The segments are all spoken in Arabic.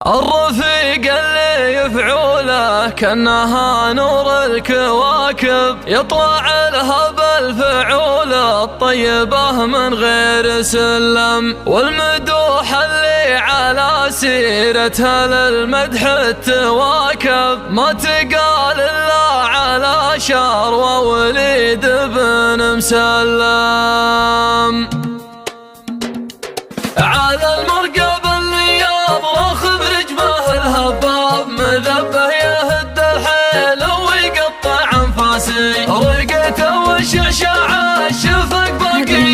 الرفيق اللي يفعوله كأنها نور الكواكب، يطلع لها بالفعول الطيبة من غير سلم، والمدوح اللي على سيرتها للمدح التواكب، ما تقال إلا على شروى وليد بن مسلم. على المرقب اللي يضرخ برجمه الهباب، مذبه يهد الحيل ويقطع انفاسي، رقته والشعشاع الشفق باقي ما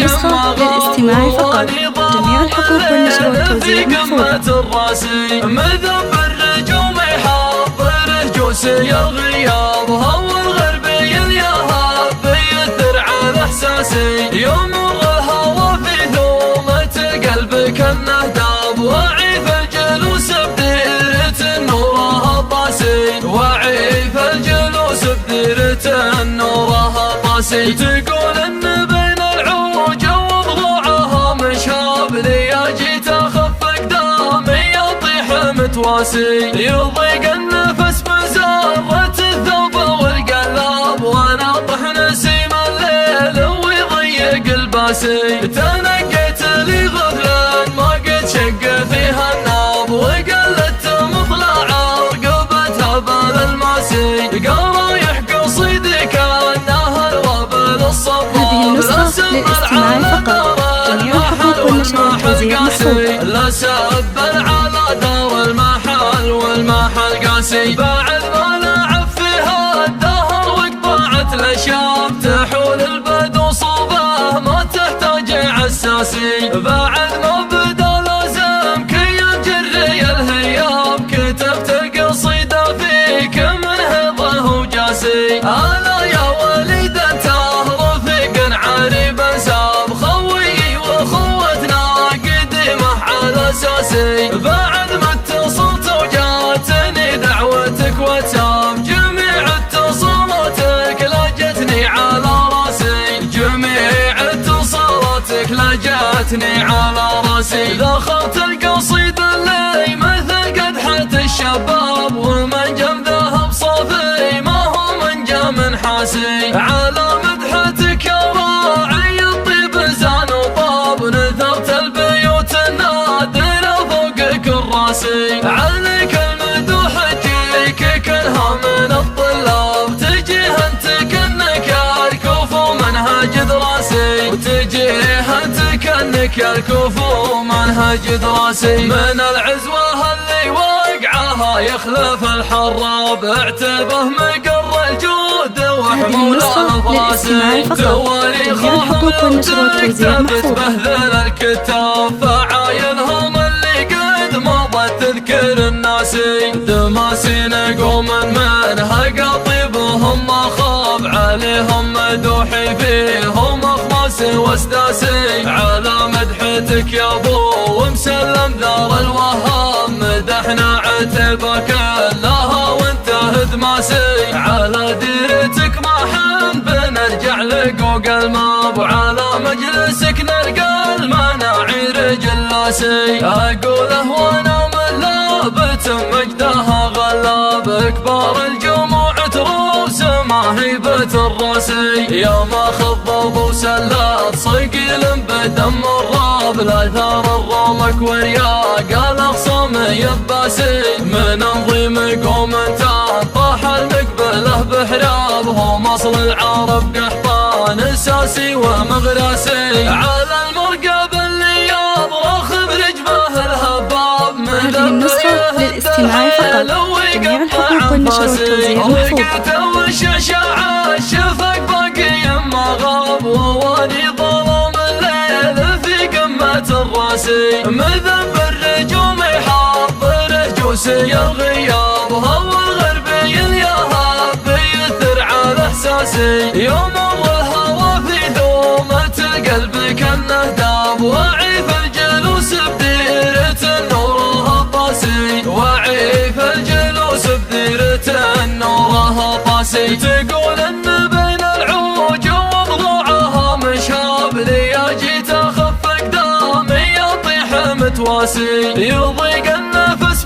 للاستماع فقط. جميع الحقوق والنشر والتوزيع محفوظة. مذب الرجوم يحضره جوسي الغياب، هو الغربي اليهاب يثر على احساسي، يمر الهوى في ثومة قلبك النهداب، وعي في الجلوس بديرة نورها طاسي، وعي في الجلوس بديرة نورها طاسي، تقول ان بين العوج وضلوعها مشاب، لي جيت اخفق دامي يطيح متواسي، يضيق النفس بزارة الثوب والقلاب، وانا طحن نسيم الليل ويضيق الباسي، تنقيت لي غفلا ما قد شق فيها الناب، وقلت مطلع رقبتها بالماسي، قرايح قصيدي كانها الوابل الصباب، هذه النسخة للاستماع فقط. جميع الحقوق والنشر والتوزيع محفوظة. لا سب على دار المحل والمحل قاسي، بعد ما لعب فيها الدهر وقطعت الاشياب، تحول البدو صوبه ما تحتاج عساسي، بعد ما بدا لازم كي جري الهياب، كتبت القصيدة فيك من هضه وجاسي، انا يا وليدته رفيق عريب ساب، خوي واخوتنا قديمه على اساسي، بعد ما اتصلت وجاتني دعوتك واتساب، جميع اتصالاتك لا جتني على راسي، جميع اتصالاتك لا جاتني على راسي، دخلت القصيدة اللي مثل قدحة الشباب، ومن جم ذهب صافي ما هو من جم حاسي، على مدحتك يا راعي الطيب زان وطاب، نثرت البيوت النادرة فوق كراسي، عليك المدوح تجيك كلها من الطلاب، تجيه انت كأنك الكفو منهج دراسي، وتجيه انت كأنك الكفو منهج دراسي، من العزوة اللي وقعها يخلف الحراب، اعتبه مقر الجود وحمولها الفراسي، تواريخهم تبهذل الكتاب، فعاينهم اللي قد مضت تذكر الناسي، دماسي نقوم منها قطيبهم ما خاب، عليهم مدوحي فيهم اخماسي واستاسي، على مدحتك يا ابو ومسلم دار الوهاب، مدحنا عتبك لها وانت هدماسي، على ديرتك ما حن بنرجع لقوق الماب، وعلى مجلسك نلقى المناعي رجل لاسي، اقوله وانا من لابت مجدها غلاب، كبار الجموع تروس ما هيبة الراسي، يا ما خضب وسلات صقيل بدم الراب، لا ثار الرومك ورياق الاخصام يباسي، من انظيم قوم طاح المقبله بحراب، هم اصل العرب قحطان اساسي ومغراسي، على المرقب اللي يضرخ برجمه الهباب، هذه النسخة للاستماع فقط. جميع الحقوق والنشر والتوزيع محفوظة. والشعشاع الشفق باقي ما غاب، وواني ظلام الليل في قمة الراسي، مذب الرجوم يحضره جوسي الغياب، هو الغربي اليهاب يثر على احساسي، يمر الهوى في ثومة قلبك النهداب، وعي في الجلوس بديرة نورها طاسي، وعي في الجلوس بديرة نورها طاسي، تقول ان بين العوج وضلوعها مشاب، لي جيت اخفق دامي يطيح متواسي، يضيق النفس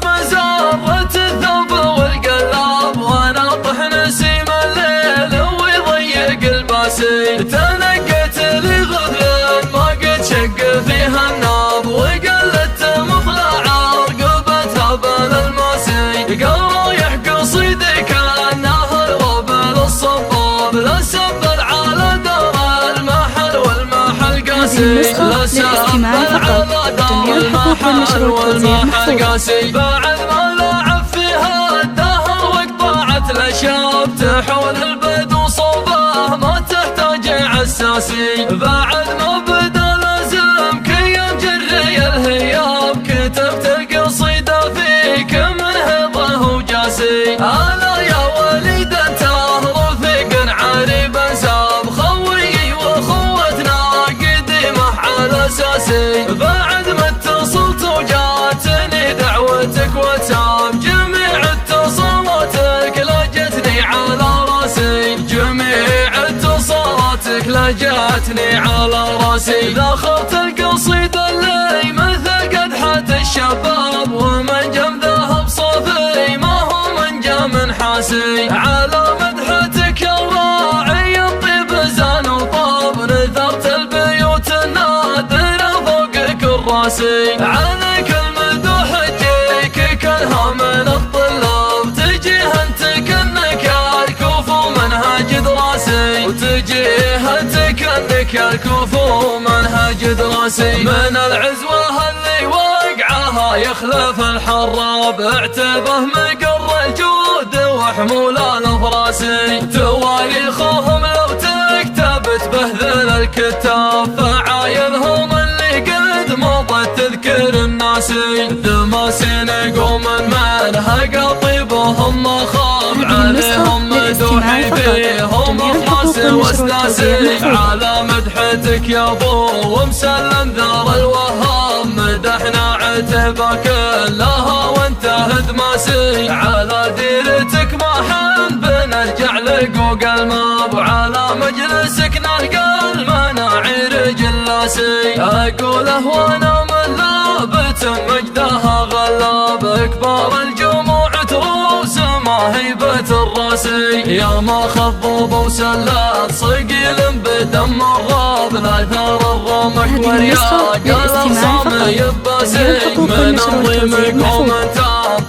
النسخة للاستماع فقط. جميع الحقوق والنشر والتوزيع محفوظة. بعد ما لعب فيها الدهر وقطعت الاشياء تحول البدو صوبه ما تحتاج عساسي. بعد ما بدا لازم كي مجري الهياب كتبت القصيدة فيك من هضه وجاسي. انا يا وليد انت رفيق عريب انساب خوي واخوتنا قديمه على اساسي. بعد ما اتصلت وجاتني دعوتك واتساب جميع اتصالاتك لجتني على راسي. جميع اتصالاتك لجتني على راسي. دخلت القصيدة اللي مثل قدحة الشباب ومن جم ذهب صافي ما هو من جم حاسي. على مدحتك يا راعي الطيب زان وطاب نثرت البيوت النادرة فوق كراسي. عليك المدوح تجيك كلها من الطلاب تجيه انت كأنك الكوفو منهج دراسي. وتجيه انت كأنك الكوفو منهج دراسي. من العزوة اللي وقعها يخلف الحراب اعتبه مقر الجود وحمول الفراسي. تواريخهم لو تكتب تبهذل الكتاب فعاينهم اللي قد مضت تذكر الناسي. ثماسين قوم منها قطيبهم ما خاب عليهم مدوحي فيهم افراس واستاسي. على مدحتك يا ابو ومسلم ذار الوهاب مدحنا عتبه كلها وانتهت ماسي. على ديرتك ما حن بنرجع لقوق الماب وعلى مجلسك نلقى المناعي رجل لاسي. اقوله وانا من لابت مجدها غلاب اكبر الجموع تروس ما هيبة الراسي. يا ما خضب وسلات صقيل بدم الراب لا ثار الرمك ورياق الاصام يباسي. من انظمكم انت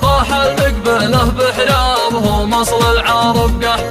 طاح المقبله بحراب هو مصل العرب قحط